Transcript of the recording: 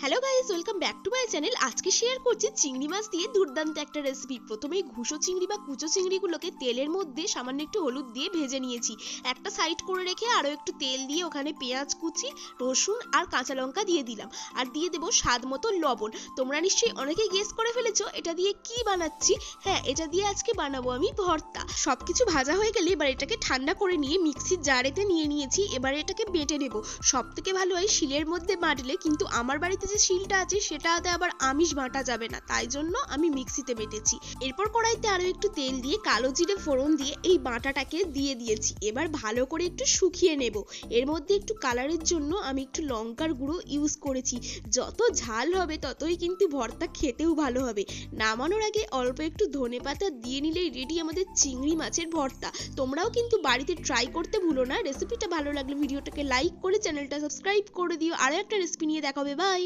Hello guys, welcome back to my channel. আজকে share করছি চিংড়ি মাছ দিয়ে দুর্দান্ত একটা রেসিপি। প্রথমেই ঘুষো চিংড়ি বা কুচো চিংড়িগুলোকে তেলের মধ্যে সামান্য একটু হলুদ দিয়ে ভেজে নিয়েছি। একটা সাইড করে রেখে আরও একটু তেল দিয়ে ওখানে পেঁয়াজ কুচি, রসুন আর কাঁচা লঙ্কা দিয়ে দিলাম। আর দিয়ে দেবো স্বাদ মতো লবণ। তোমরা নিশ্চয়ই অনেকেই গেস করে ফেলেছো এটা দিয়ে কি বানাচ্ছি। হ্যাঁ, এটা দিয়ে আজকে বানাবো আমি ভর্তা। সবকিছু ভাজা হয়ে গেলে এবার এটাকে ঠান্ডা করে নিয়ে মিক্সির জারেতে নিয়ে নিয়েছি। এবার এটাকে বেটে নেবো। সব থেকে ভালো হয় শিলের মধ্যে বাটলে, কিন্তু আমার বাড়িতে যে শিলটা আছে সেটাতে আবার আমিষ বাটা যাবে না, তাই জন্য আমি মিক্সিতে বেটেছি। এরপর কড়াইতে আরো একটু তেল দিয়ে কালো জিরে ফোড়ন দিয়ে এই বাটাটাকে দিয়ে দিয়েছি। এবার ভালো করে একটু শুকিয়ে নেব। এর মধ্যে একটু কালারের জন্য আমি একটু লঙ্কার গুঁড়ো ইউজ করেছি। যত ঝাল হবে ততই কিন্তু ভর্তা খেতেও ভালো হবে। নামানোর আগে অল্প একটু ধনেপাতা দিয়ে নিলেই রেডি আমাদের চিংড়ি মাছের ভর্তা। তোমরাও কিন্তু বাড়িতে ট্রাই করতে ভুলো না। রেসিপিটা ভালো লাগলে ভিডিওটাকে লাইক করে চ্যানেলটা সাবস্ক্রাইব করে দিও। আরো একটা রেসিপি নিয়ে দেখা হবে। বাই।